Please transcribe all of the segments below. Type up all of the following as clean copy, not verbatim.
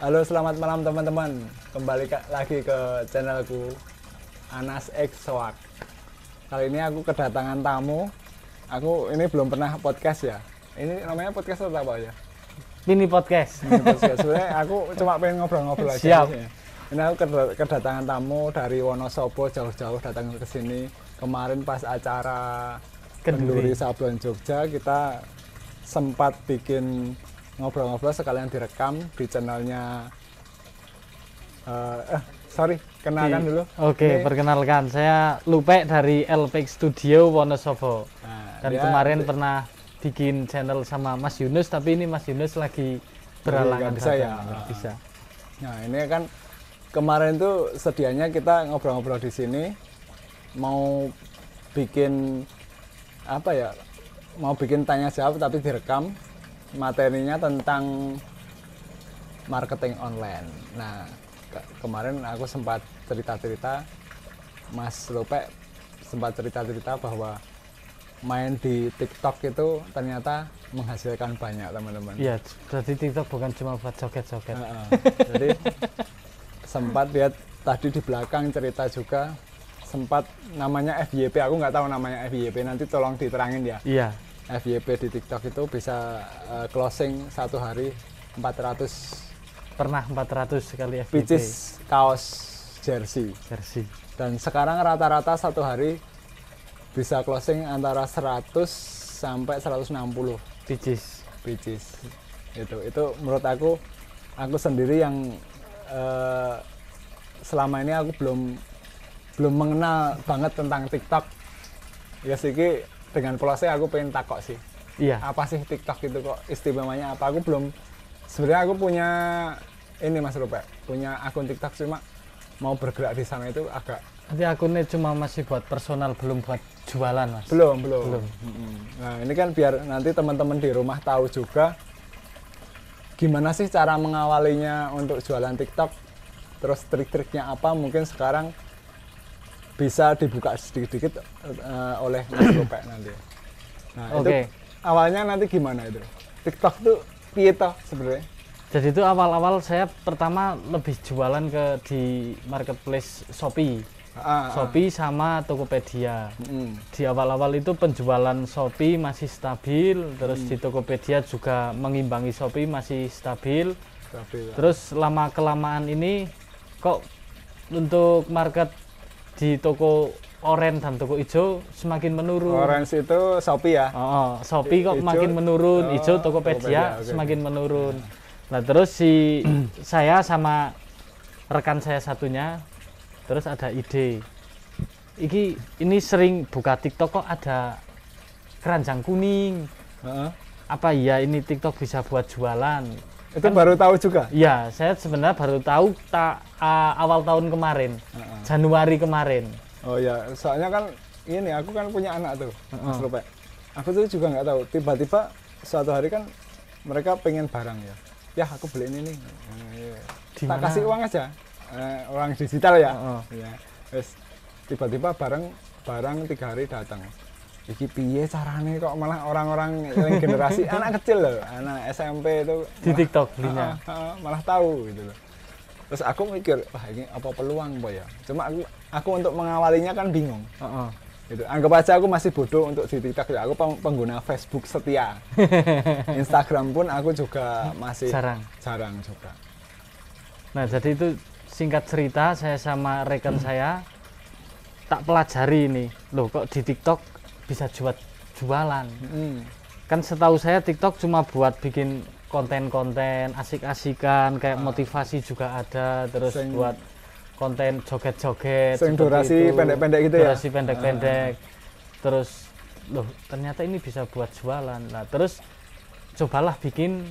Halo, selamat malam teman-teman. Kembali lagi ke channelku Anas X Soak. Kali ini aku kedatangan tamu. Aku ini belum pernah podcast ya. Ini namanya podcast atau apa ya? Mini podcast. Sebenarnya aku cuma pengen ngobrol-ngobrol aja. Siap. Ini aku kedatangan tamu dari Wonosobo, jauh-jauh datang ke sini. Kemarin pas acara Kenduri Sablon Jogja, kita sempat bikin ngobrol-ngobrol sekalian direkam di channelnya. Kenalkan dulu. Oke, perkenalkan, saya Lupe dari LPX Studio Wonosobo. Dan kemarin pernah bikin channel sama Mas Yunus, tapi ini Mas Yunus lagi berhalangan bisa ya. Bisa. Nah, ini kan kemarin tuh sedianya kita ngobrol-ngobrol di sini mau bikin apa ya? Mau bikin tanya jawab tapi direkam. Materinya tentang marketing online. Nah, kemarin aku sempat cerita-cerita, Mas Lupe sempat cerita-cerita bahwa main di TikTok itu ternyata menghasilkan banyak, teman-teman. Iya, jadi TikTok bukan cuma buat joget-joget. Jadi sempat lihat tadi di belakang cerita juga, sempat namanya FYP, aku nggak tahu namanya FYP, nanti tolong diterangin ya. Iya. FYP di TikTok itu bisa closing satu hari 400. Pernah 400 kali FYP. Pieces kaos jersey. Dan sekarang rata-rata satu hari bisa closing antara 100 sampai 160 Pieces. Itu menurut aku sendiri yang selama ini aku belum mengenal banget tentang TikTok. Ya sih, dengan polosnya aku pengen takok sih. Iya. Apa sih TikTok itu, kok istimewanya apa? Sebenarnya aku punya ini, Mas Rupe, punya akun TikTok, cuma mau bergerak di sana itu agak. Nanti akunnya cuma masih buat personal, belum buat jualan, Mas. Belum. Nah, ini kan biar nanti teman-teman di rumah tahu juga gimana sih cara mengawalinya untuk jualan TikTok. Terus trik-triknya apa, mungkin sekarang bisa dibuka sedikit-sedikit oleh Mas Lupe nanti. Nah, itu awalnya nanti gimana itu? TikTok tuh piye toh sebenarnya? Jadi itu awal-awal saya pertama lebih jualan di marketplace Shopee. Shopee sama Tokopedia. Di awal-awal itu penjualan Shopee masih stabil, terus di Tokopedia juga mengimbangi Shopee masih stabil. Terus lama-kelamaan ini kok untuk market di toko orange dan toko hijau semakin menurun. Orange itu Shopee ya? Shopee kok makin menurun, hijau Tokopedia semakin menurun. Nah, terus saya sama rekan saya satunya terus ada ide. Ini sering buka TikTok kok ada keranjang kuning. Apa iya ini TikTok bisa buat jualan? Itu kan, baru tahu juga? Iya, saya sebenarnya baru tahu awal tahun kemarin, Januari kemarin. Oh ya, soalnya kan ini aku kan punya anak tuh, Mas Lupe. Aku tuh juga nggak tahu, tiba-tiba suatu hari kan mereka pengen barang ya. Ya, aku beliin ini. Tak kasih uang aja, uang digital ya. Ya. Terus tiba-tiba barang 3 hari datang. Iki piye carane kok malah orang-orang yang generasi anak kecil loh, anak SMP itu di TikTok belinya. Malah tahu gitu loh. Terus aku mikir, wah ini apa peluang Pak ya? Cuma aku untuk mengawalinya kan bingung. Gitu. Anggap aja aku masih bodoh untuk di TikTok ya. Aku pengguna Facebook setia. Instagram pun aku juga masih jarang juga. Nah, jadi itu singkat cerita, saya sama rekan saya tak pelajari ini. Loh, kok di TikTok bisa jualan. Kan setahu saya TikTok cuma buat bikin konten-konten asik-asikan, kayak motivasi juga ada, terus buat konten joget-joget, durasi pendek-pendek gitu ya. Durasi pendek-pendek. Terus loh, ternyata ini bisa buat jualan. Nah, terus cobalah bikin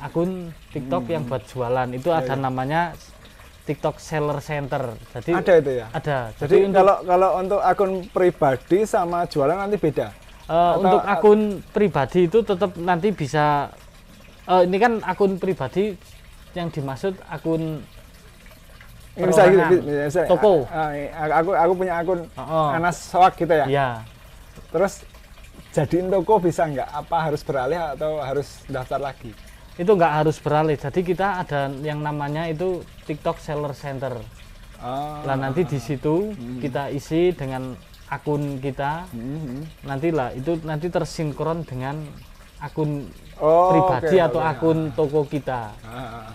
akun TikTok yang buat jualan. Itu ada namanya TikTok Seller Center. Jadi ada itu ya? Ada. Jadi kalau untuk akun pribadi sama jualan nanti beda? Untuk akun pribadi itu tetap nanti bisa, ini kan akun pribadi yang dimaksud akun bisa, toko. Aku punya akun Anas Soak gitu ya? Iya. Terus jadiin toko bisa nggak? Apa harus beralih atau harus daftar lagi? itu nggak harus beralih. Jadi kita ada yang namanya itu TikTok Seller Center. Lah nanti di situ kita isi dengan akun kita. Nantilah itu nanti tersinkron dengan akun pribadi atau akun toko kita.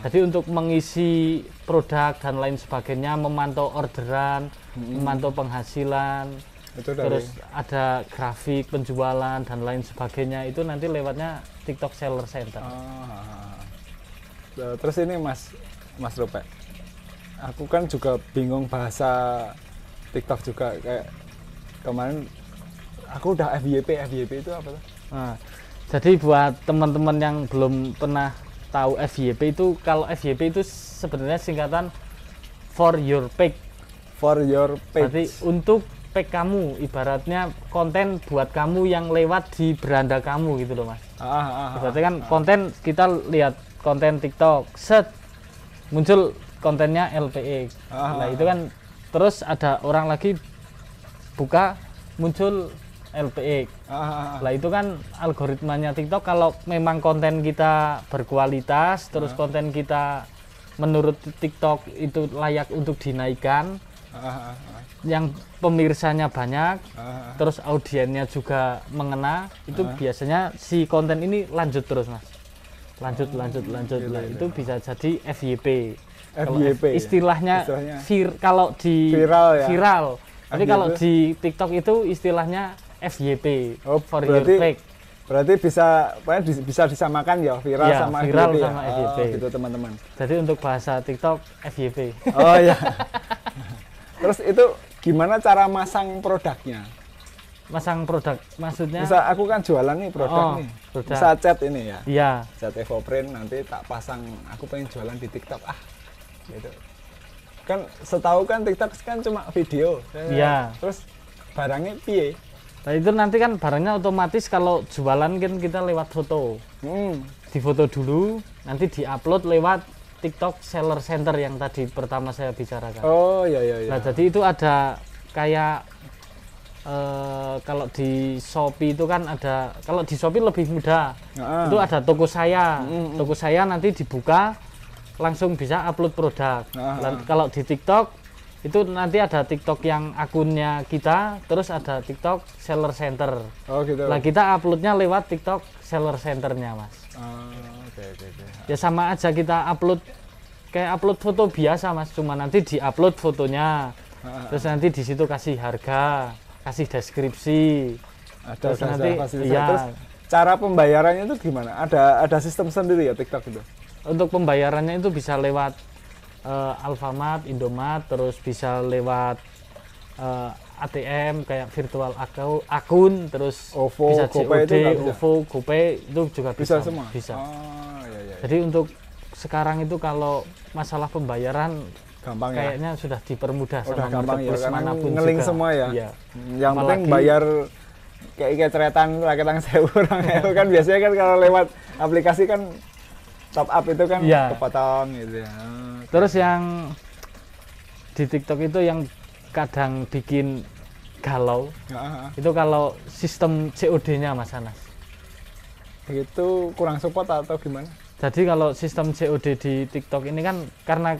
Jadi untuk mengisi produk dan lain sebagainya, memantau orderan, memantau penghasilan, terus ada grafik penjualan dan lain sebagainya, itu nanti lewatnya TikTok Seller Center. Terus ini Mas Rupe, aku kan juga bingung bahasa TikTok juga, kayak kemarin aku udah FYP itu apa tuh? Nah, jadi buat teman-teman yang belum pernah tahu FYP itu, kalau FYP itu sebenarnya singkatan for your page. For your page. Berarti untuk page kamu, ibaratnya konten buat kamu yang lewat di beranda kamu gitu loh Mas. Berarti kan konten, kita lihat konten TikTok, set muncul kontennya LPX. Nah itu kan terus ada orang lagi buka, muncul LPX. Lah itu kan algoritmanya TikTok, kalau memang konten kita berkualitas, terus konten kita menurut TikTok itu layak untuk dinaikkan, yang pemirsanya banyak, terus audiennya juga mengena, itu biasanya si konten ini lanjut terus Mas. Lanjut. Lah itu bisa jadi FYP. Istilahnya kalau di viral. Tapi kalau di TikTok itu istilahnya FYP, for your page. Berarti bisa disamakan ya, viral ya, sama viral FYP sama ya? FYP. Gitu teman-teman. Jadi untuk bahasa TikTok FYP. Oh ya. Terus itu gimana cara masang produknya? Masang produk maksudnya? Bisa, aku kan jualan nih produk nih. Produk. Bisa chat ini ya? Iya. Chat Evoprint, nanti tak pasang, aku pengen jualan di TikTok gitu. Kan setahu kan TikTok kan cuma video. Iya. Terus barangnya piye? Nah itu nanti kan barangnya otomatis kalau jualan kan kita lewat foto. Di foto dulu, nanti diupload lewat TikTok Seller Center yang tadi pertama saya bicarakan. Oh iya. Nah jadi itu ada kayak kalau di Shopee itu kan ada, kalau di Shopee lebih mudah. Itu ada toko saya. Toko saya nanti dibuka langsung bisa upload produk. Kalau di TikTok itu nanti ada TikTok yang akunnya kita, terus ada TikTok Seller Center. Oh gitu. Nah kita uploadnya lewat TikTok Seller Centernya Mas. Oke. Ya sama aja kita upload kayak upload foto biasa Mas, cuma nanti diupload fotonya, terus nanti di situ kasih harga, kasih deskripsi, terus nanti ya. Terus cara pembayarannya itu gimana? Ada sistem sendiri ya TikTok itu? Untuk pembayarannya itu bisa lewat Alfamart, Indomart, terus bisa lewat ATM kayak virtual akun, terus OVO, bisa COD, OVO, GoPay itu juga bisa semua. Bisa. Iya. Jadi untuk sekarang itu kalau masalah pembayaran gampang kayaknya sudah dipermudah sama gampang ya, manapun ngeling juga. Semua ya. Iya. Yang penting bayar kayak ceretan rakyat sewu orang itu kan biasanya kan kalau lewat aplikasi kan top up itu kan kepotong gitu ya. Terus yang di TikTok itu yang kadang bikin galau, itu kalau sistem COD-nya Mas Anas. Itu kurang support atau gimana? Jadi kalau sistem COD di TikTok ini kan karena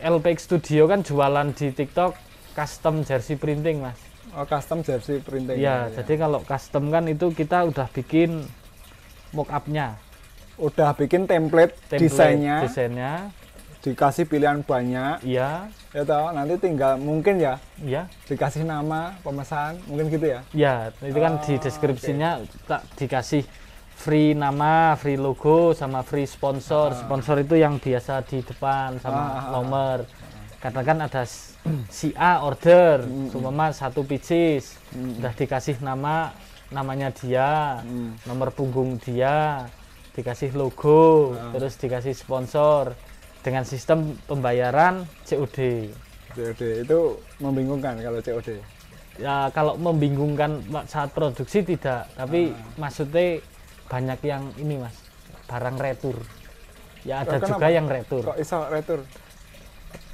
LPX Studio kan jualan di TikTok custom jersey printing Mas. Oh custom jersey printing. Ya, jadi kalau custom kan itu kita udah bikin mock-up-nya. Udah bikin template desainnya, dikasih pilihan banyak. Iya. Ya toh, nanti tinggal mungkin ya. Iya. Dikasih nama, pemesan, mungkin gitu ya. Ya, itu kan di deskripsinya tak dikasih free nama, free logo, sama free sponsor. Sponsor itu yang biasa di depan sama nomor. Katakan ada si A order, seumpama 1 pieces, udah dikasih namanya dia, nomor punggung dia, dikasih logo, terus dikasih sponsor, dengan sistem pembayaran COD. COD itu membingungkan kalau COD? Ya kalau membingungkan saat produksi tidak, tapi maksudnya banyak yang ini Mas, barang retur. Ya ada juga yang retur. Kok bisa retur?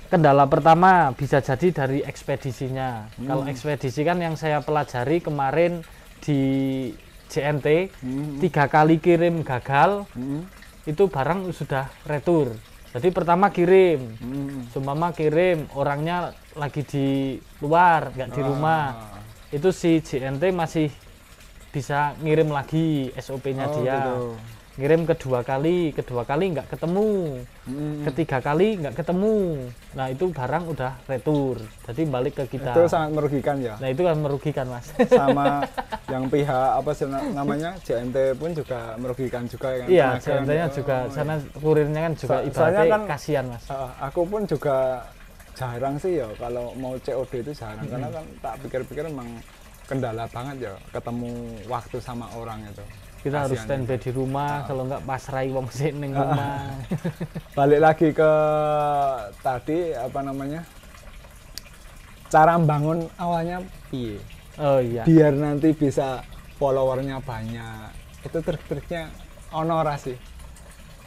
Kendala pertama bisa jadi dari ekspedisinya. Kalau ekspedisi kan yang saya pelajari kemarin di JNT, 3 kali kirim gagal, itu barang sudah retur. Jadi pertama kirim, seumpama kirim orangnya lagi di luar, nggak di rumah, itu si JNT masih bisa ngirim lagi SOP-nya dia. Gitu. Ngirim kedua kali nggak ketemu, ketiga kali nggak ketemu. Nah itu barang udah retur, jadi balik ke kita. Itu sangat merugikan ya. Nah itu kan merugikan mas. Sama yang pihak apa sih namanya JNT pun juga merugikan juga kan. Iya JNT-nya juga, sana kurirnya kan juga ibaratnya kan, kasihan mas. Aku pun juga jarang sih ya kalau mau COD itu jarang, karena kan tak pikir-pikir emang kendala banget ya ketemu waktu sama orang itu. Kita harus standby di rumah, kalau nggak pasrai wong sing ning rumah. Balik lagi ke tadi apa namanya, cara membangun awalnya piye? Oh iya. Biar nanti bisa followernya banyak. Itu trik-triknya ono ora sih?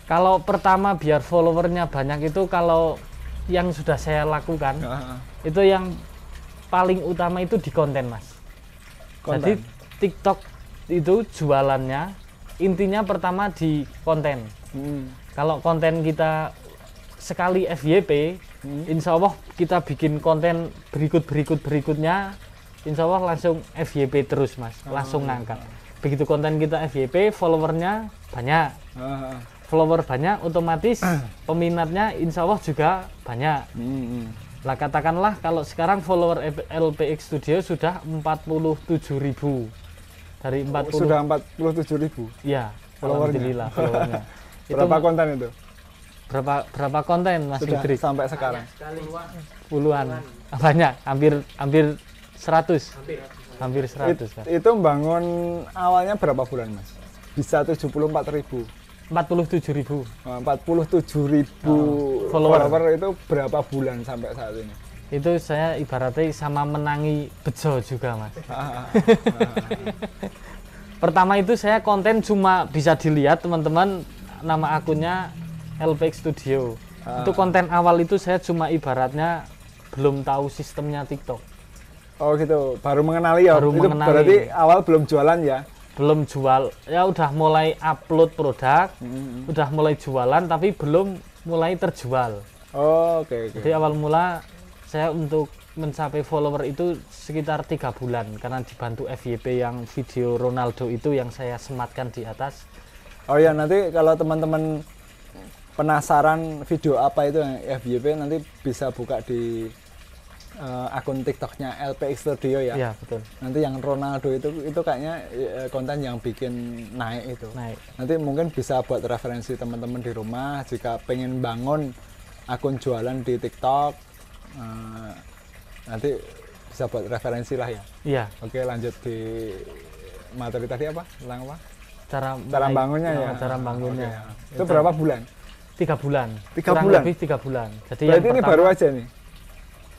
Kalau pertama biar followernya banyak itu, kalau yang sudah saya lakukan itu yang paling utama itu di konten mas. Konten. Jadi TikTok itu jualannya intinya pertama di konten. Kalau konten kita sekali FYP, insya Allah kita bikin konten berikutnya, insya Allah langsung FYP terus mas, langsung ngangkat. Begitu konten kita FYP, followernya banyak, follower banyak, otomatis peminatnya insya Allah juga banyak. Lah katakanlah kalau sekarang follower LPX Studio sudah 47.000. Dari 40 sudah 47.000. Iya, alhamdulillah followernya. Berapa konten itu? Berapa konten Mas Idris? Sampai sekarang? Puluhan. Banyak, hampir 100. Hampir 100. Itu membangun awalnya berapa bulan Mas? Bisa 74.000. 47.000. 47.000 follower itu berapa bulan sampai saat ini? Itu saya ibaratnya sama menangi bejo juga mas. Pertama itu saya konten cuma bisa dilihat teman-teman, nama akunnya LPX Studio. Itu konten awal itu saya cuma ibaratnya belum tahu sistemnya TikTok. Oh gitu, baru mengenali ya? Baru itu mengenali. Berarti awal belum jualan ya? Belum jual, ya udah mulai upload produk, udah mulai jualan tapi belum mulai terjual. Oh oke. Jadi awal mula saya untuk mencapai follower itu sekitar 3 bulan karena dibantu FYP yang video Ronaldo itu yang saya sematkan di atas. Oh ya, nanti kalau teman-teman penasaran video apa itu yang FYP, nanti bisa buka di akun TikToknya LPX Studio ya. Iya betul. Nanti yang Ronaldo itu kayaknya konten yang bikin naik itu. Naik. Nanti mungkin bisa buat referensi teman-teman di rumah jika pengen bangun akun jualan di TikTok. Nanti bisa buat referensi lah ya. Iya. Oke, lanjut di materi tadi apa? Tentang apa? Cara bangunnya ya. Cara bangunnya. Okay. Itu berapa bulan? 3 bulan. 3 Kurang bulan. lebih 3 bulan. Jadi berarti ini baru aja nih.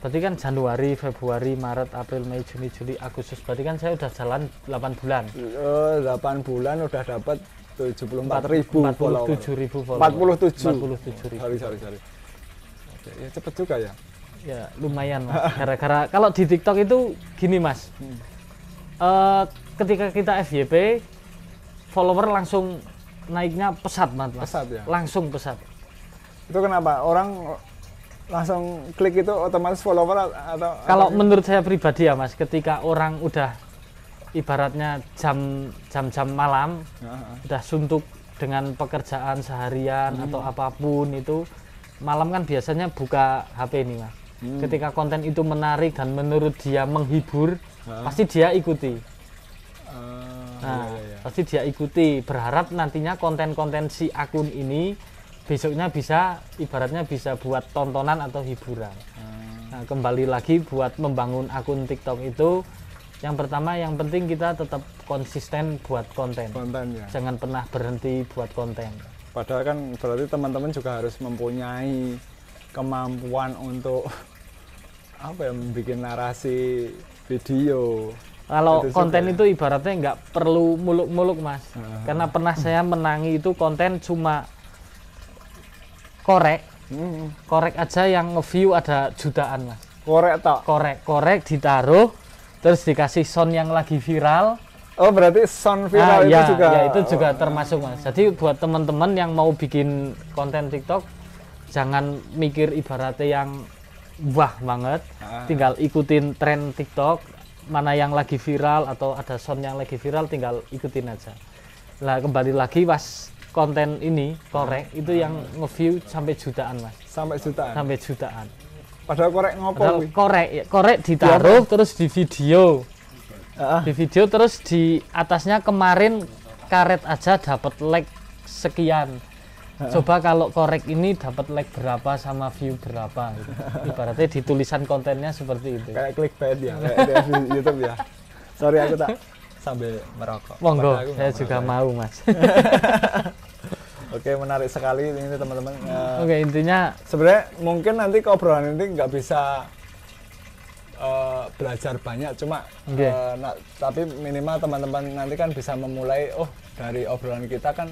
Berarti kan Januari, Februari, Maret, April, Mei, Juni, Juli, Agustus. Berarti kan saya udah jalan 8 bulan. 8 bulan udah dapat 74.000 follower. 47.000 follower. 47.000. Sorry. Oke, ya cepet juga ya. Ya lumayan mas, gara-gara kalau di TikTok itu gini mas, ketika kita FYP follower langsung naiknya pesat banget mas. Pesat ya? Langsung pesat. Itu kenapa? Orang langsung klik itu otomatis follower atau? Kalau menurut saya pribadi ya mas, ketika orang udah ibaratnya jam malam, udah suntuk dengan pekerjaan seharian atau apapun itu, malam kan biasanya buka HP nih mas. Ketika konten itu menarik dan menurut dia menghibur, pasti dia ikuti. Pasti dia ikuti, berharap nantinya konten-konten si akun ini besoknya bisa ibaratnya bisa buat tontonan atau hiburan. Nah, kembali lagi buat membangun akun TikTok itu, yang pertama yang penting kita tetap konsisten buat konten. Ya. Jangan pernah berhenti buat konten. Padahal kan berarti teman-teman juga harus mempunyai kemampuan untuk apa ya, membuat narasi video. Kalau konten itu ibaratnya nggak perlu muluk-muluk mas, karena pernah saya menangi itu konten cuma korek aja yang nge-view ada jutaan mas. Korek ditaruh, terus dikasih sound yang lagi viral, Oh, berarti sound viral itu ya, juga. Ya, itu juga termasuk, Mas. Jadi buat teman-teman yang mau bikin konten TikTok, jangan mikir ibaratnya yang wah banget, tinggal ikutin tren TikTok, mana yang lagi viral atau ada sound yang lagi viral, tinggal ikutin aja. Lah kembali lagi pas konten ini korek itu yang nge-view sampai jutaan, Mas. Sampai jutaan. Sampai jutaan. Padahal korek ngopo? Padahal korek ditaruh terus di video. Di video terus di atasnya kemarin karet aja dapat like sekian. Coba kalau korek ini dapat like berapa sama view berapa gitu. Ibaratnya di tulisan kontennya seperti itu. Kayak clickbait ya, kayak di YouTube ya. Sorry aku tak sambil merokok. Monggo, saya juga mau, Mas. Oke, menarik sekali ini teman-teman. Oke, intinya sebenarnya mungkin nanti obrolan ini nggak bisa belajar banyak, cuma tapi minimal teman-teman nanti kan bisa memulai, dari obrolan kita kan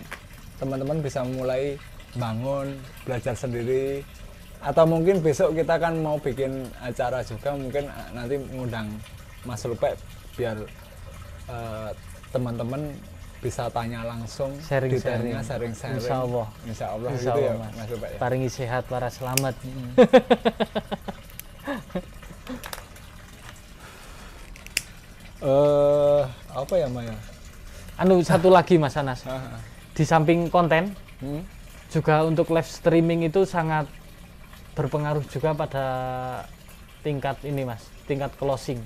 teman-teman bisa mulai bangun, belajar sendiri, atau mungkin besok kita kan mau bikin acara juga, mungkin nanti ngundang Mas Lupe biar teman-teman bisa tanya langsung, sharing-sharing. Insya Allah gitu ya, Mas Lupe ya. Paringi sehat para selamat. Apa ya, Maya? Satu lagi, Mas Anas. Di samping konten, juga untuk live streaming itu sangat berpengaruh juga pada tingkat ini, Mas. Tingkat closing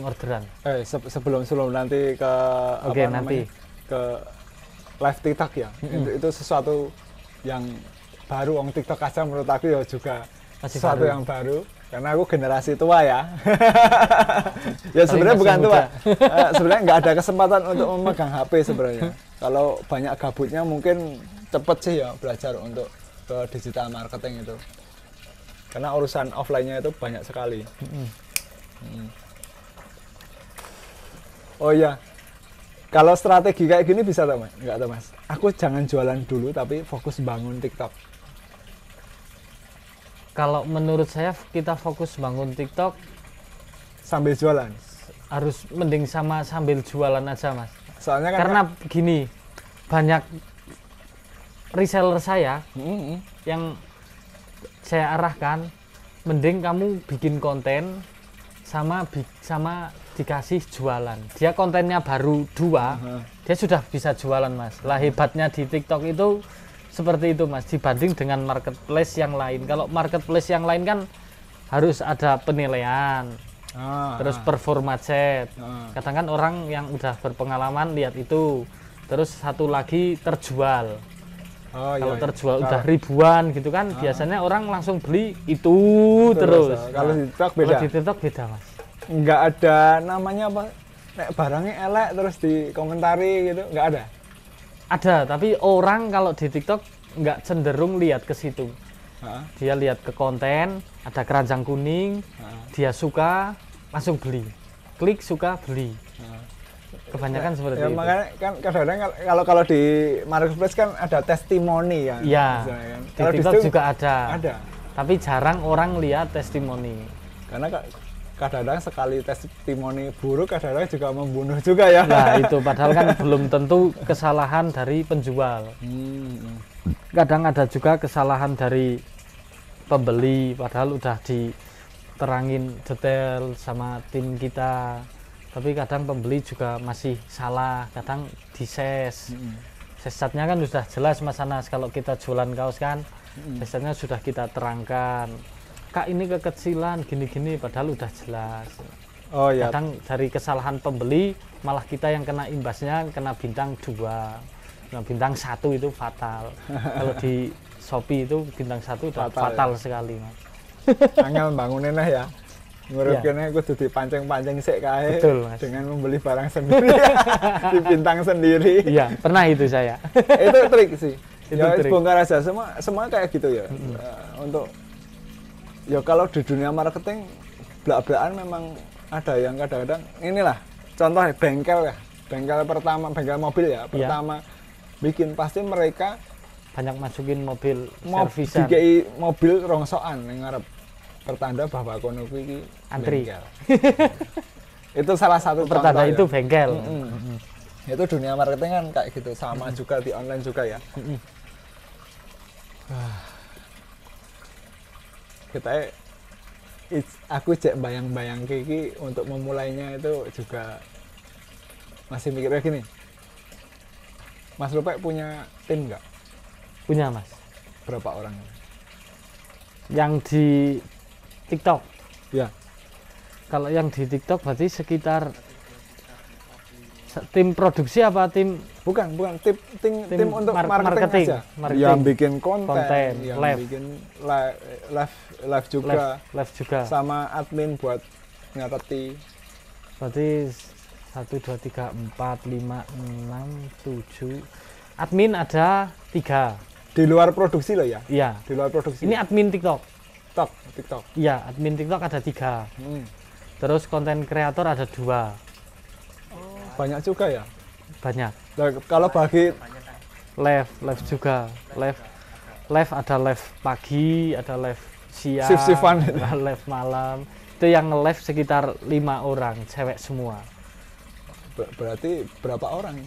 orderan. Sebelum nanti ke nanti ke live TikTok ya. Itu sesuatu yang baru, TikTok aja menurut aku ya juga masih sesuatu baru. yang baru. Karena aku generasi tua ya. Ya sebenarnya bukan tua. Sebenarnya nggak ada kesempatan untuk memegang HP sebenarnya. Kalau banyak gabutnya mungkin cepet sih ya belajar untuk ke digital marketing itu. Karena urusan offline-nya itu banyak sekali. Oh iya. Kalau strategi kayak gini bisa tuh, Mas? Enggak tuh, Mas. Aku jangan jualan dulu tapi fokus bangun TikTok. Kalau menurut saya kita fokus bangun TikTok sambil jualan. Harus mending sambil jualan aja, Mas. Soalnya kan karena gini, banyak reseller saya yang saya arahkan, mending kamu bikin konten sama dikasih jualan. Dia kontennya baru 2, dia sudah bisa jualan, Mas. Lah hebatnya di TikTok itu seperti itu, Mas, dibanding dengan marketplace yang lain. Kalau marketplace yang lain kan harus ada penilaian, terus performa chat. Kadang kan orang yang udah berpengalaman lihat itu, terus satu lagi terjual. Kalau terjual udah ribuan gitu kan, biasanya orang langsung beli itu terus. Kalau di TikTok beda. Kalau di TikTok beda, Mas. Nggak ada namanya apa, nek barangnya elek terus dikomentari gitu, nggak ada. Ada, tapi orang kalau di TikTok nggak cenderung lihat ke situ. Dia lihat ke konten, ada keranjang kuning, dia suka, langsung beli. Klik, suka, beli. Kebanyakan seperti itu. Makanya kan kadang-kadang kalau di marketplace kan ada testimoni kan. Iya, kan. di TikTok juga ada. Ada. Tapi jarang orang lihat testimoni. Karena kadang-kadang sekali testimoni buruk, kadang-kadang juga membunuh juga ya. Nah itu, padahal kan belum tentu kesalahan dari penjual. Kadang ada juga kesalahan dari pembeli, padahal udah diterangin detail sama tim kita. Tapi kadang pembeli juga masih salah, kadang dises. Sesatnya kan sudah jelas, Mas Anas, kalau kita jualan kaos kan, sesatnya sudah kita terangkan. Kak, ini kekecilan gini-gini, padahal udah jelas. Oh iya. Kadang dari kesalahan pembeli malah kita yang kena imbasnya, kena bintang 2. Nah, bintang 1 itu fatal. Kalau di Shopee itu bintang 1 udah fatal ya? Sekali, Mas. Angel bangunin ya. Ngurupinnya kudu dipancing-pancing sik kae. Betul, Mas. Dengan membeli barang sendiri. Di bintang sendiri. Iya, pernah itu saya. Itu trik sih. Itu ya, trik. Bongkar aja semua kayak gitu ya. Untuk ya kalau di dunia marketing belak-belakan memang ada yang kadang-kadang inilah contoh bengkel pertama, bengkel mobil ya pertama bikin, pasti mereka banyak masukin mobil servisan, dikei mobil rongsokan yang ngarep pertanda bahwa kono iki antri. Itu salah satu pertanda contoh itu ya. bengkel. Itu dunia marketing kan kayak gitu, sama juga di online juga ya. Kita aku cek bayang-bayang Kiki untuk memulainya itu juga masih mikirnya gini. Mas Rupek punya tim nggak? Punya Mas. Berapa orang? Yang di TikTok. Ya. Kalau yang di TikTok berarti sekitar tim produksi apa tim? Bukan tim untuk marketing aja. Marketing. Yang bikin konten yang live. bikin live juga. Live juga. Sama admin buat ngateti. Berarti 1, 2, 3, 4, 5, 6, 7. Admin ada 3. Di luar produksi loh ya? Iya. Di luar produksi. Ini admin TikTok. TikTok. Iya, admin TikTok ada 3. Terus konten kreator ada 2. Banyak juga ya? Banyak. Nah, kalau bagi Live juga. Live ada live pagi, ada live siang, shift-shiftan. live malam. Itu yang nge-live sekitar 5 orang, cewek semua. Berarti berapa orang?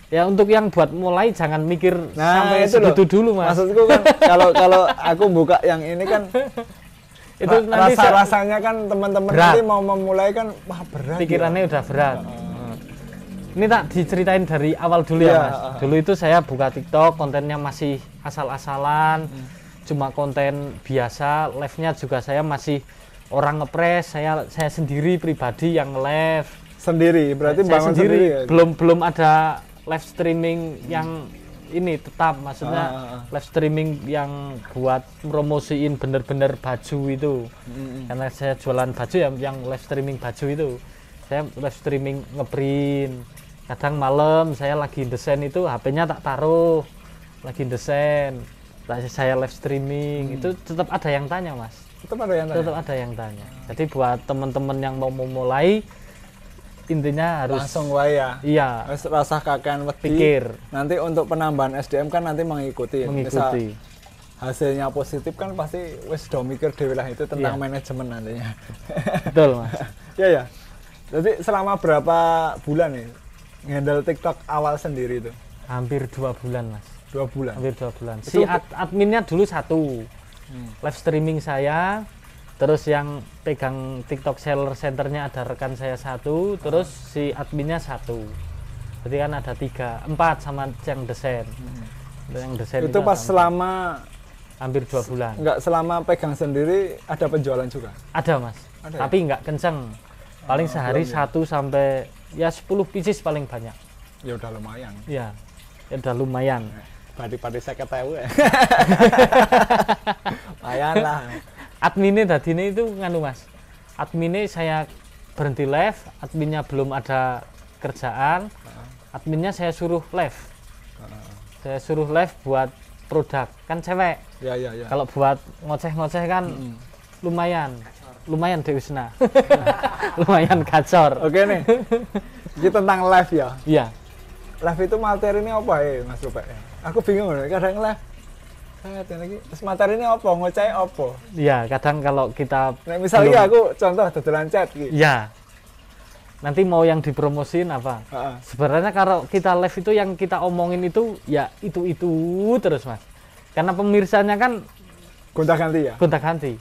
Ya untuk yang buat mulai jangan mikir sampai itu segitu loh. dulu Mas. Maksudku kan kalau aku buka yang ini kan itu nanti rasanya kan teman-teman nanti mau memulai kan wah berat. Pikirannya ya. Udah berat. Ini tak diceritain dari awal dulu ya Mas. Dulu itu saya buka TikTok, kontennya masih asal-asalan, cuma konten biasa. Live-nya juga saya masih orang ngepres, saya sendiri pribadi yang live. Sendiri, berarti bangun sendiri ya? Belum ada live streaming yang ini tetap, maksudnya live streaming yang buat promosiin bener-bener baju itu. Karena saya jualan baju ya, yang live streaming baju itu. Saya live streaming ngeprint. Kadang malam saya lagi desain itu HP-nya tak taruh, lagi desain. Saya live streaming, itu tetap ada yang tanya Mas. Tetap ada yang tanya? Tetap ada yang tanya. Jadi buat teman-teman yang mau memulai, intinya harus langsung wae ya. Iya. Rasa kakean wedi. Pikir. Nanti untuk penambahan SDM kan nanti mengikuti. Misal hasilnya positif kan pasti wis do mikir dhewe lah itu tentang manajemen nantinya. Betul Mas. Iya ya. Jadi selama berapa bulan nih ngendel TikTok awal sendiri itu? Hampir 2 bulan Mas. 2 bulan. Hampir 2 bulan. Si adminnya dulu 1. Live streaming saya. Terus yang pegang TikTok Seller Centernya ada rekan saya 1, terus si adminnya 1. Jadi kan ada 3, 4 sama yang desain. Yang desain itu pas selama hampir 2 bulan. Enggak, selama pegang sendiri ada penjualan juga? Ada Mas, ada, tapi enggak kenceng. Paling sehari 1 sampai ya 10 pieces paling banyak. Ya udah lumayan. Ya udah lumayan. Padi-padi saya ketahui ya. Lumayan lah. Adminnya tadinya itu nganu Mas, adminnya saya berhenti live, adminnya belum ada kerjaan, adminnya saya suruh live. Saya suruh live buat produk, kan cewek. Ya. Kalau buat ngoceh-ngoceh kan lumayan Dewisna. Lumayan gacor. Oke nih, ini tentang live ya? Iya. Live itu materi ini apa ya Mas Rupek? Aku bingung nih, kadang live terus materi ini apa, ngoceh apa? Iya, kadang kalau kita misalnya aku contoh dodolan chat gitu. Iya. Nanti mau yang dipromosin apa? Sebenarnya kalau kita live itu yang kita omongin itu ya itu terus Mas. Karena pemirsanya kan gonta-ganti ya? Gonta-ganti.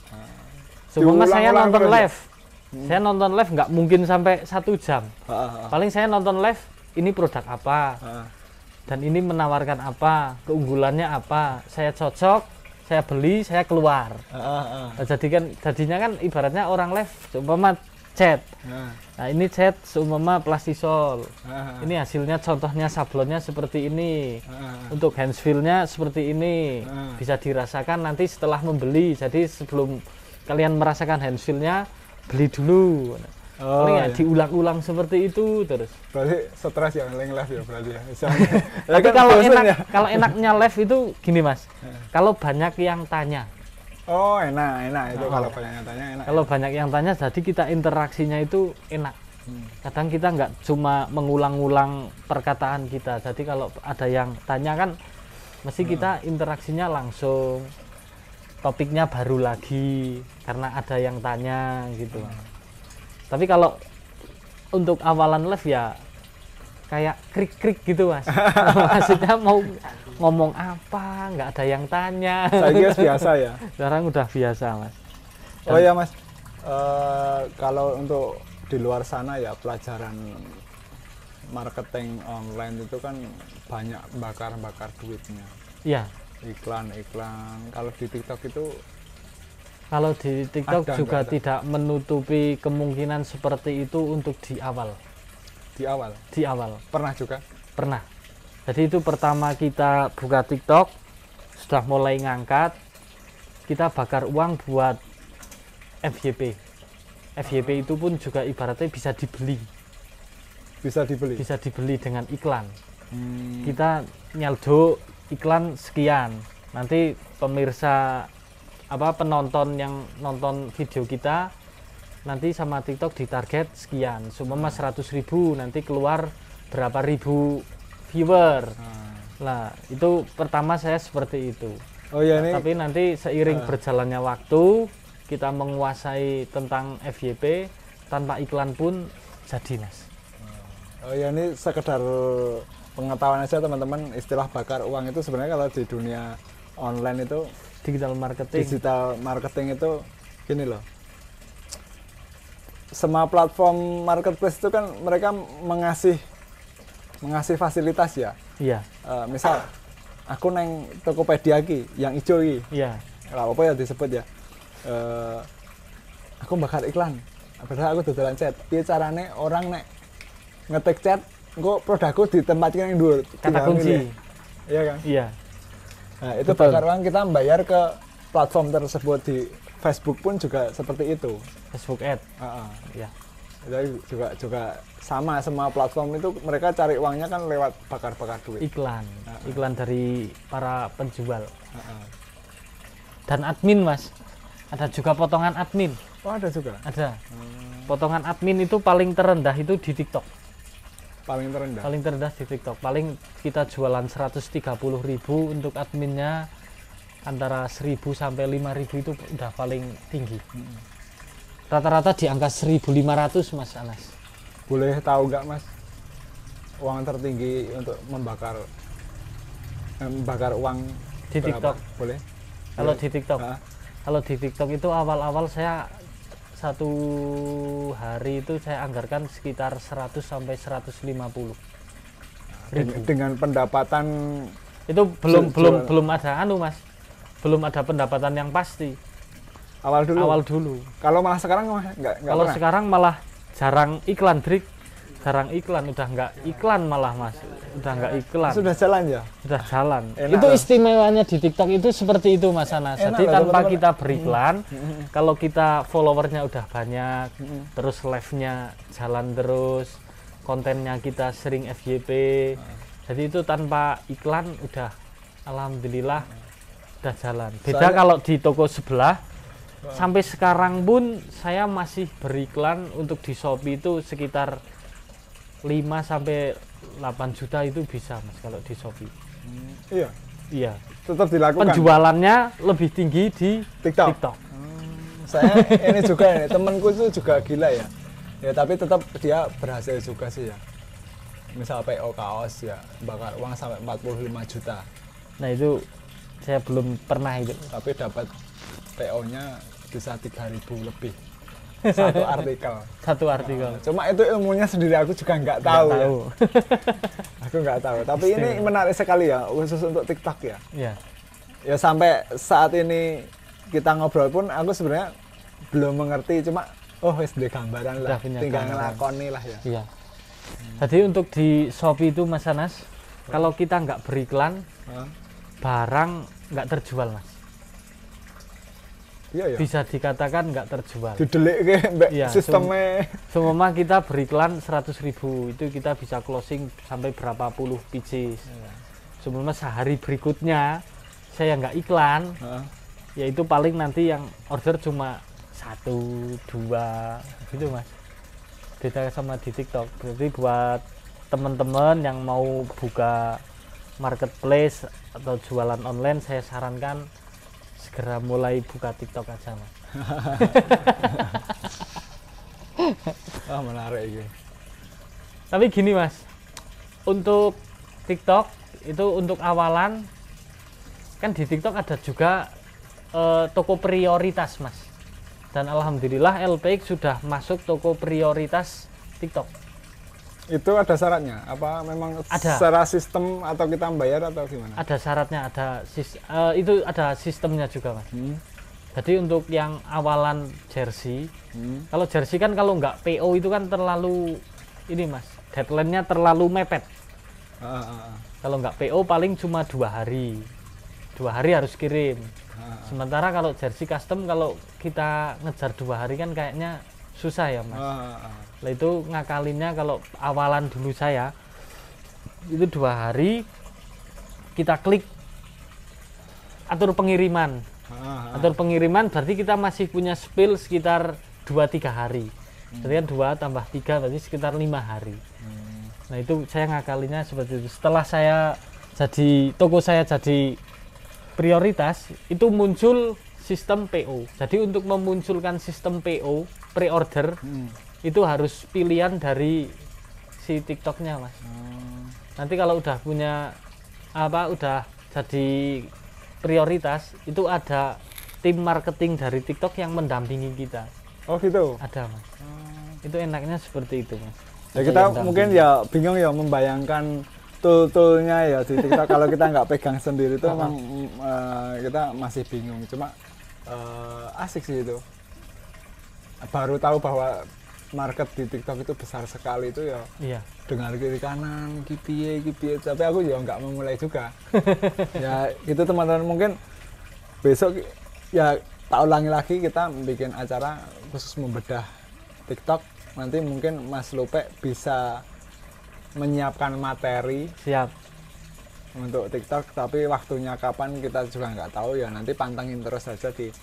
Supaya saya nonton live. Saya nonton live nggak mungkin sampai 1 jam. Paling saya nonton live ini produk apa. Dan ini menawarkan apa, keunggulannya apa, saya cocok, saya beli, saya keluar. Jadinya kan ibaratnya orang live seumpama chat. Nah ini chat seumpama plastisol. Ini hasilnya contohnya sablonnya seperti ini. Untuk handsfeel-nya seperti ini. Bisa dirasakan nanti setelah membeli. Jadi sebelum kalian merasakan handsfeel-nya, beli dulu. Ya diulang-ulang seperti itu terus. Berarti stres ya live ya berarti ya. Tapi kalau enaknya live itu gini Mas. Kalau banyak yang tanya. Oh enak itu kalau banyak yang tanya enak. Kalau banyak yang tanya jadi kita interaksinya itu enak. Kadang kita nggak cuma mengulang-ulang perkataan kita. Jadi kalau ada yang tanya kan mesti kita interaksinya langsung. Topiknya baru lagi karena ada yang tanya gitu. Tapi kalau untuk awalan live ya kayak krik-krik gitu Mas. Maksudnya mau ngomong apa, nggak ada yang tanya. Saya kira biasa ya. Sekarang udah biasa Mas. Oh ya Mas, kalau untuk di luar sana ya pelajaran marketing online itu kan banyak bakar duitnya. Iya. Iklan. Kalau di TikTok itu juga tidak menutupi kemungkinan seperti itu untuk di awal. Di awal. Pernah juga? Pernah. Jadi itu pertama kita buka TikTok, sudah mulai ngangkat, kita bakar uang buat FYP. FYP itu pun juga ibaratnya bisa dibeli. Bisa dibeli dengan iklan. Kita nyaldo iklan sekian. Nanti pemirsa penonton yang nonton video kita nanti sama TikTok ditarget sekian. Seumpama 100.000 nanti keluar berapa ribu viewer. Nah, itu pertama saya seperti itu. Oh ya, ini tapi nanti seiring berjalannya waktu kita menguasai tentang FYP tanpa iklan pun jadi Mas. Oh ya, ini sekedar pengetahuan aja teman-teman, istilah bakar uang itu sebenarnya kalau di dunia online itu digital marketing itu gini loh. Semua platform marketplace itu kan mereka mengasih fasilitas ya. Iya. Misal aku neng Tokopedia ki yang hijau ki. Iya. Apa ya disebut ya. Aku bakar iklan. Padahal aku dodolan chat. Piye carane orang nek ngetik chat engko produkku ditempatkan yang dhuwur. Kata kunci. Iya kan? Iya. Nah, itu bakar uang kita membayar ke platform tersebut. Di Facebook pun juga seperti itu. Facebook Ad. Ya. Jadi juga sama semua platform itu mereka cari uangnya kan lewat bakar duit. Iklan dari para penjual. Dan admin Mas. Ada juga potongan admin. Oh, ada juga. Ada. Potongan admin itu paling terendah itu di TikTok. Paling terendah di TikTok. Paling kita jualan 130.000 untuk adminnya, antara 1.000 sampai 5.000 itu udah paling tinggi. Rata-rata di angka 1.500 Mas Anas. Boleh tahu nggak Mas, uang tertinggi untuk membakar uang di berapa? TikTok? Boleh. Kalau di TikTok, kalau di TikTok itu awal-awal saya satu hari itu saya anggarkan sekitar 100 sampai 150 ribu. Dengan pendapatan itu belum ada Mas, belum ada pendapatan yang pasti. Awal dulu. Kalau malah sekarang nggak Kalau pernah? Sekarang malah jarang iklan, udah nggak iklan malah Mas, udah nggak iklan. Sudah jalan ya? Sudah jalan. Enak itu loh. Istimewanya di TikTok itu seperti itu Mas Anas. Jadi tanpa kita beriklan, kalau kita followernya udah banyak, terus live-nya jalan terus, kontennya kita sering FYP, jadi itu tanpa iklan udah alhamdulillah udah jalan. Beda kalau di toko sebelah, sampai sekarang pun saya masih beriklan untuk di Shopee itu sekitar 5 sampai 8 juta itu bisa Mas kalau di Shopee. Iya. Tetap dilakukan. Penjualannya lebih tinggi di TikTok. Saya ini juga ini temanku itu juga gila ya. Ya tapi tetap dia berhasil juga sih ya. Misal PO kaos ya bakar uang sampai 45 juta. Nah itu saya belum pernah itu. Tapi dapat PO-nya bisa 3.000 lebih. Satu artikel. Cuma itu ilmunya sendiri aku juga nggak tahu. Ya. Aku nggak tahu. Tapi ini menarik sekali ya khusus untuk TikTok ya. Iya. Ya sampai saat ini kita ngobrol pun aku sebenarnya belum mengerti. Cuma wis duwe gambaran lah. Tinggal ngelakoni lah ya. Iya. Jadi untuk di Shopee itu Mas Anas, kalau kita nggak beriklan, barang nggak terjual Mas. Iya. Bisa dikatakan nggak terjual. Didelik ke mbak sistemnya. Semua kita beriklan 100.000 itu kita bisa closing sampai berapa puluh pieces. Sebelumnya sehari berikutnya saya nggak iklan, yaitu paling nanti yang order cuma 1, 2 gitu Mas. Beda sama di TikTok. Berarti buat teman-teman yang mau buka marketplace atau jualan online, saya sarankan segera mulai buka TikTok aja Mas. Menarik ini. Tapi gini Mas, untuk TikTok itu untuk awalan kan di TikTok ada juga toko prioritas Mas. Dan alhamdulillah LPX sudah masuk toko prioritas TikTok. Itu ada syaratnya? Apa memang ada. Secara sistem atau kita bayar atau gimana? Ada syaratnya, itu ada sistemnya juga Mas. Jadi untuk yang awalan jersey, kalau jersey kan kalau nggak PO itu kan terlalu ini Mas, deadline-nya terlalu mepet. Kalau nggak PO paling cuma 2 hari, 2 hari harus kirim. Sementara kalau jersey custom kalau kita ngejar 2 hari kan kayaknya susah ya Mas. Nah itu ngakalinnya kalau awalan dulu saya itu 2 hari kita klik atur pengiriman. Atur pengiriman berarti kita masih punya spill sekitar 2-3 hari. Berarti kan 2 tambah 3 berarti sekitar 5 hari. Nah itu saya ngakalinya seperti itu. Setelah toko saya jadi prioritas, itu muncul sistem PO. Jadi untuk memunculkan sistem PO, pre-order, itu harus pilihan dari si TikToknya Mas. Nanti kalau udah punya udah jadi prioritas, itu ada tim marketing dari TikTok yang mendampingi kita. Oh gitu? Ada Mas. Itu enaknya seperti itu Mas. Ya kita mungkin ya bingung ya membayangkan tool-toolnya ya di TikTok. Kalau kita nggak pegang sendiri itu memang kita masih bingung. Cuma asik sih itu. Baru tahu bahwa market di TikTok itu besar sekali itu ya. Iya. Dengar kiri kanan, kipiye. Tapi aku ya nggak memulai juga. Ya gitu teman-teman, mungkin besok ya tak ulangi lagi, kita bikin acara khusus membedah TikTok. Nanti mungkin Mas Lupe bisa menyiapkan materi siap untuk TikTok, tapi waktunya kapan kita juga nggak tahu ya. Nanti pantengin terus saja di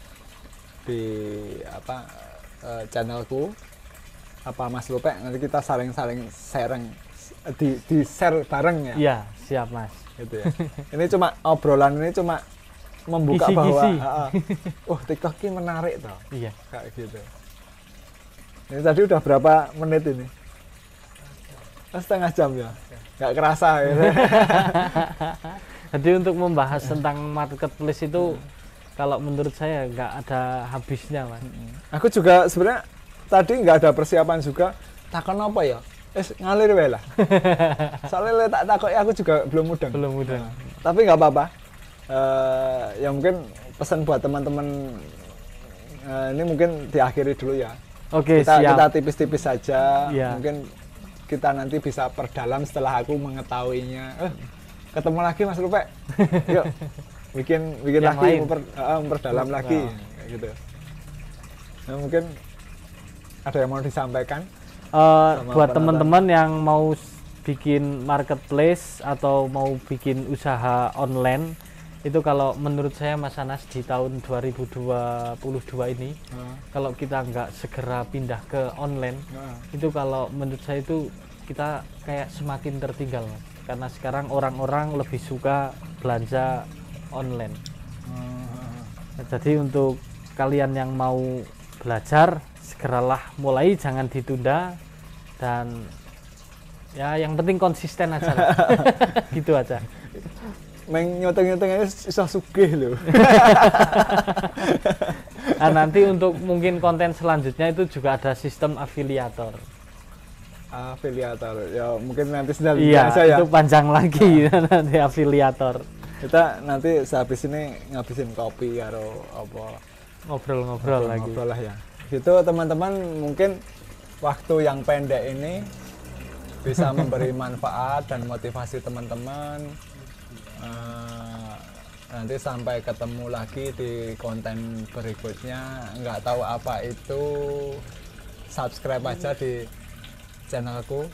channelku Mas Lupe. Nanti kita saling sharing di share bareng ya. Iya siap Mas Gitu ya. Ini cuma obrolan, ini cuma membuka bahwa TikTok ini menarik toh. Iya Kayak gitu. Ini tadi udah berapa menit ini? Setengah jam ya, nggak kerasa ya. Jadi untuk membahas tentang marketplace itu kalau menurut saya nggak ada habisnya Mas. Aku juga sebenarnya tadi nggak ada persiapan juga. Takon apa ya? Ngalir wae lah. Soalnya tak takut aku juga belum mudeng. Tapi nggak apa-apa. Ya mungkin pesan buat teman-teman ini mungkin diakhiri dulu ya. Oke, kita tipis-tipis saja. Ya. Mungkin kita nanti bisa perdalam setelah aku mengetahuinya. Ketemu lagi Mas Lupe. Yuk bikin lagi, memperdalam lagi kayak gitu. Nah, mungkin ada yang mau disampaikan buat teman-teman yang mau bikin marketplace atau mau bikin usaha online, itu kalau menurut saya Mas Anas di tahun 2022 ini kalau kita nggak segera pindah ke online, itu kalau menurut saya itu kita kayak semakin tertinggal Mas. Karena sekarang orang-orang lebih suka belanja online. Jadi untuk kalian yang mau belajar, segeralah mulai, jangan ditunda, dan ya yang penting konsisten aja lah. Gitu aja. Nyoteng-nyoteng aja susah sugih loh. Nah, nanti untuk mungkin konten selanjutnya itu juga ada sistem afiliator. Afiliator ya mungkin nanti sedang aja ya. Itu panjang lagi nanti afiliator. Kita nanti sehabis ini ngabisin kopi atau apa ngobrol lah ya. Gitu teman-teman, mungkin waktu yang pendek ini bisa memberi manfaat dan motivasi teman-teman. Nanti sampai ketemu lagi di konten berikutnya. Nggak tahu apa itu, subscribe aja di channelku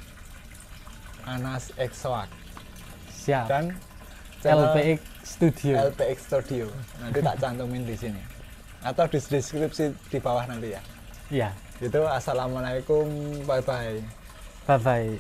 Anas Exoak. Siap. Dan LPX Studio. Nanti tak cantumin di sini atau di deskripsi di bawah nanti ya. Iya. Gitu. Assalamualaikum, bye bye. Bye bye.